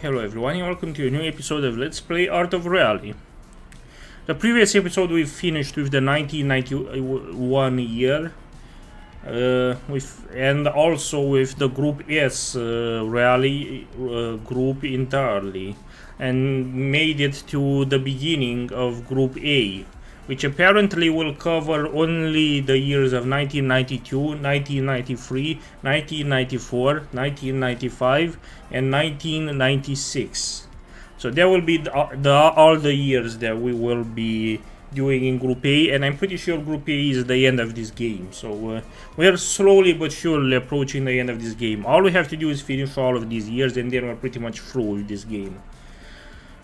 Hello everyone and welcome to a new episode of Let's Play Art of Reality. The previous episode we finished with the 1991 year and also with the Group S rally group entirely, and made it to the beginning of Group A, which apparently will cover only the years of 1992, 1993, 1994, 1995 and 1996. So there will be all the years that we will be doing in Group A, and I'm pretty sure Group A is the end of this game. So we are slowly but surely approaching the end of this game. All we have to do is finish all of these years and then we're pretty much through with this game.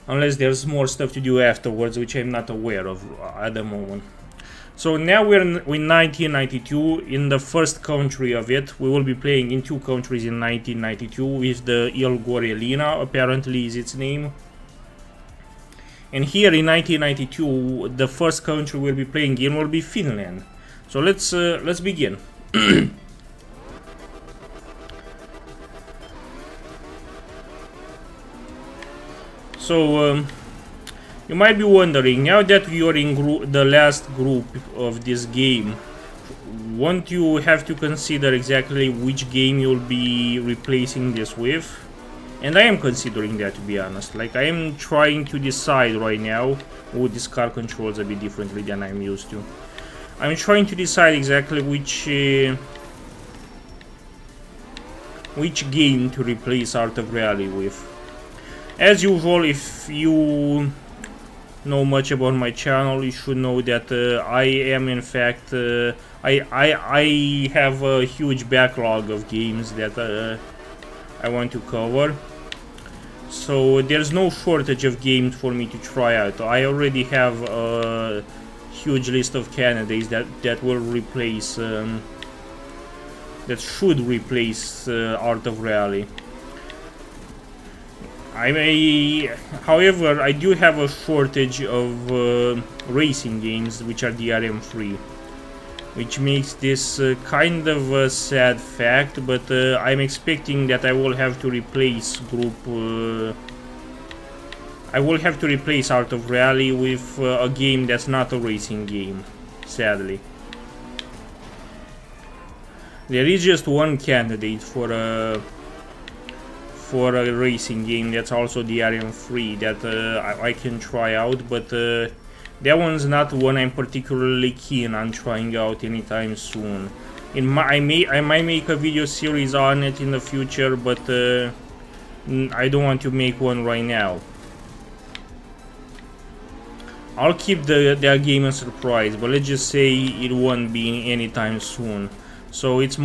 Unless there's more stuff to do afterwards, which I'm not aware of at the moment. So now we're in 1992, in the first country of it. We will be playing in two countries in 1992 with the Gorellina, apparently is its name. And here in 1992, the first country we'll be playing in will be Finland. So let's begin. So you might be wondering, now that you're in the last group of this game, won't you have to consider exactly which game you'll be replacing this with? And I am considering that, to be honest. Like, I am trying to decide right now. Oh, this car controls a bit differently than I'm used to. I'm trying to decide exactly which game to replace Art of Reality with. As usual, if you know much about my channel, you should know that I am in fact I have a huge backlog of games that I want to cover. So there's no shortage of games for me to try out. I already have a huge list of candidates that will replace that should replace Art of Reality. However, I do have a shortage of racing games which are DRM-free, which makes this kind of a sad fact, but I'm expecting that I will have to replace I will have to replace Art of Reality with a game that's not a racing game, sadly. There is just one candidate for a racing game that's also DRM-free that I can try out, but that one's not one I'm particularly keen on trying out anytime soon. I might make a video series on it in the future, but I don't want to make one right now. I'll keep that game a surprise, but let's just say it won't be anytime soon. So it's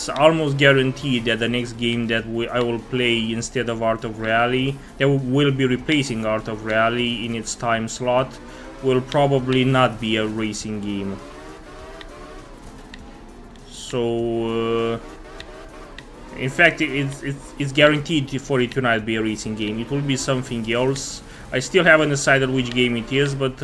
almost guaranteed that the next game that I will play instead of Art of Reality, that will be replacing Art of Reality in its time slot, will probably not be a racing game. So in fact, it's guaranteed for it to not be a racing game. It will be something else. I still haven't decided which game it is, but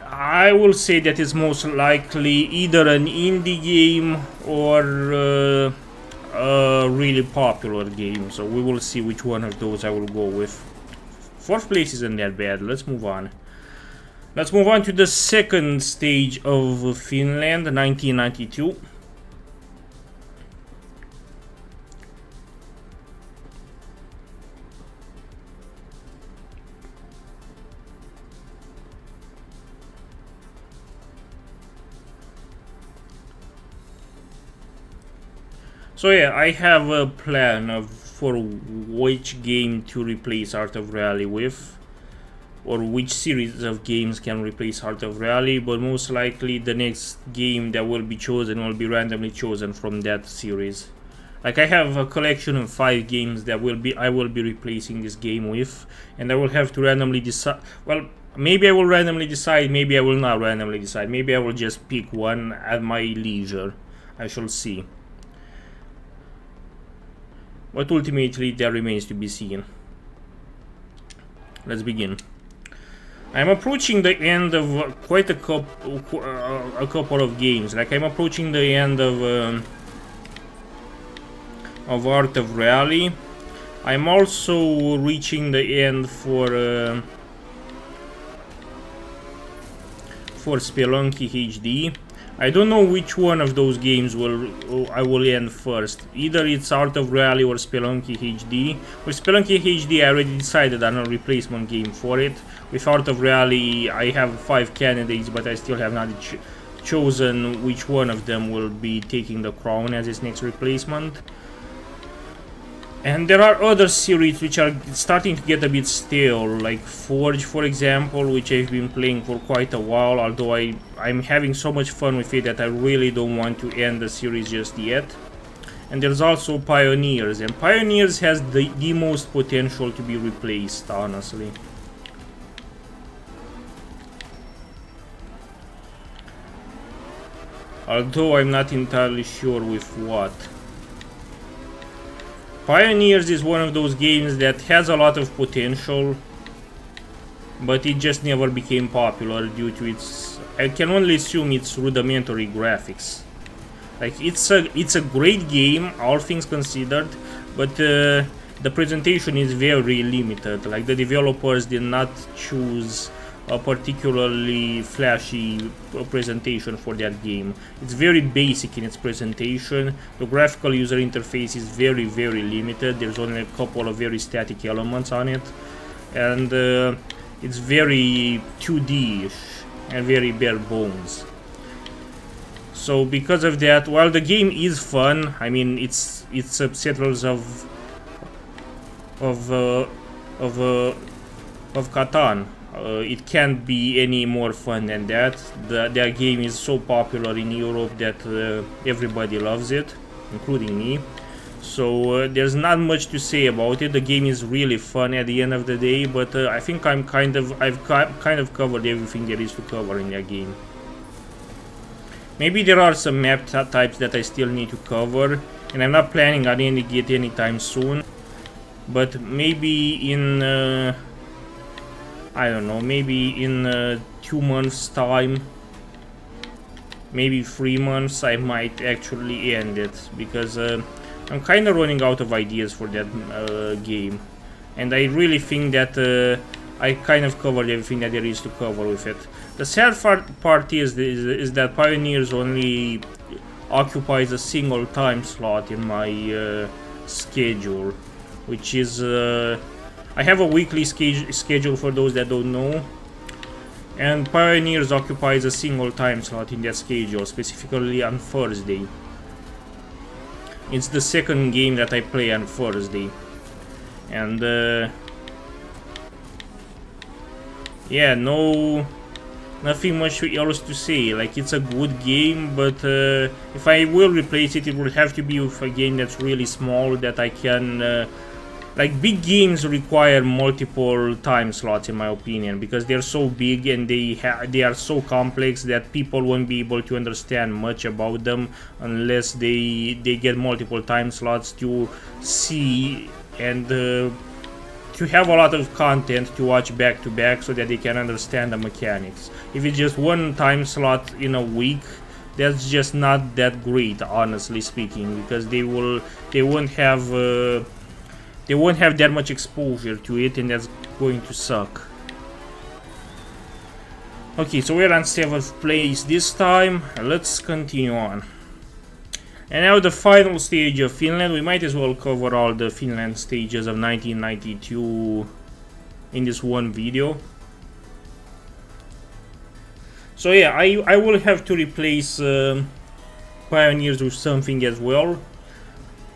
I will say that it's most likely either an indie game or a really popular game. So we will see which one of those I will go with. Fourth place isn't that bad. Let's move on. Let's move on to the second stage of Finland, 1992. So yeah, I have a plan for which game to replace Art of Reality with, or which series of games can replace Art of Reality, but most likely the next game that will be chosen will be randomly chosen from that series. Like, I have a collection of 5 games that I will be replacing this game with, and I will have to randomly decide. Well, maybe I will randomly decide, maybe I will not randomly decide, maybe I will just pick one at my leisure. I shall see. But ultimately, that remains to be seen. Let's begin. I'm approaching the end of quite a couple of games. Like, I'm approaching the end of Art of Reality, I'm also reaching the end for Spelunky HD. I don't know which one of those games I will end first. Either it's Art of Rally or Spelunky HD. With Spelunky HD I already decided on a replacement game for it. With Art of Rally I have 5 candidates, but I still have not chosen which one of them will be taking the crown as its next replacement. And there are other series which are starting to get a bit stale, like Forge, for example, which I've been playing for quite a while, although I'm having so much fun with it that I really don't want to end the series just yet. And there's also Pioneers, and Pioneers has the most potential to be replaced, honestly. Although I'm not entirely sure with what. Pioneers is one of those games that has a lot of potential, but it just never became popular due to its, I can only assume, its rudimentary graphics. Like, it's a great game, all things considered, but the presentation is very limited. Like, the developers did not choose a particularly flashy presentation for that game. It's very basic in its presentation. The graphical user interface is very limited. There's only a couple of very static elements on it, and it's very 2D-ish and very bare bones. So because of that, while the game is fun, I mean it's subsettles of Catan. It can't be any more fun than that. Their game is so popular in Europe that everybody loves it, including me. So there's not much to say about it. The game is really fun at the end of the day, but I think I've kind of covered everything there is to cover in that game. Maybe there are some map types that I still need to cover, and I'm not planning on ending it anytime soon. But maybe in I don't know, maybe in 2 months time, maybe 3 months, I might actually end it, because I'm kind of running out of ideas for that game, and I really think that I kind of covered everything that there is to cover with it. The sad part is that Pioneers only occupies a single time slot in my schedule, which is I have a weekly schedule for those that don't know, and Pioneers occupies a single time slot in that schedule, specifically on Thursday. It's the second game that I play on Thursday, and yeah, nothing much else to say. Like, it's a good game, but if I will replace it, it will have to be with a game that's really small, that I can like, big games require multiple time slots, in my opinion, because they're so big and they are so complex that people won't be able to understand much about them unless they get multiple time slots to see and to have a lot of content to watch back to back, so that they can understand the mechanics. If it's just one time slot in a week, that's just not that great, honestly speaking, because they won't have that much exposure to it, and that's going to suck. Okay, so we're on 7th place this time. Let's continue on. And now the final stage of Finland. We might as well cover all the Finland stages of 1992 in this one video. So yeah, I will have to replace Pioneers with something as well.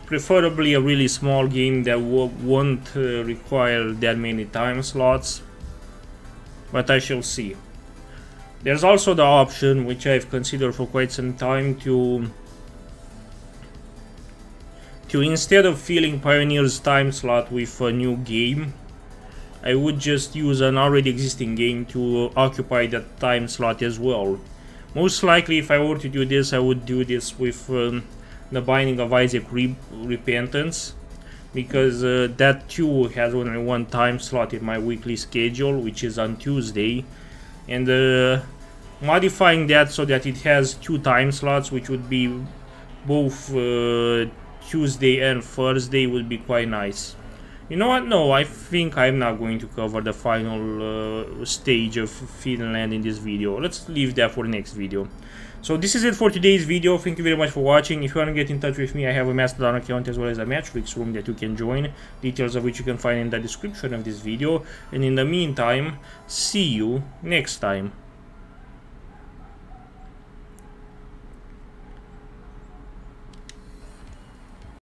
Preferably a really small game that won't require that many time slots, but I shall see. There's also the option, which I've considered for quite some time, to instead of filling Pioneer's time slot with a new game, I would just use an already existing game to occupy that time slot as well. Most likely, if I were to do this, I would do this with The Binding of Isaac Repentance, because that too has only one time slot in my weekly schedule, which is on Tuesday, and modifying that so that it has 2 time slots, which would be both Tuesday and Thursday, would be quite nice. You know what? No, I think I'm not going to cover the final stage of Finland in this video. Let's leave that for the next video. So this is it for today's video. Thank you very much for watching. If you want to get in touch with me, I have a Mastodon account as well as a Matchfix room that you can join, details of which you can find in the description of this video. And in the meantime, see you next time.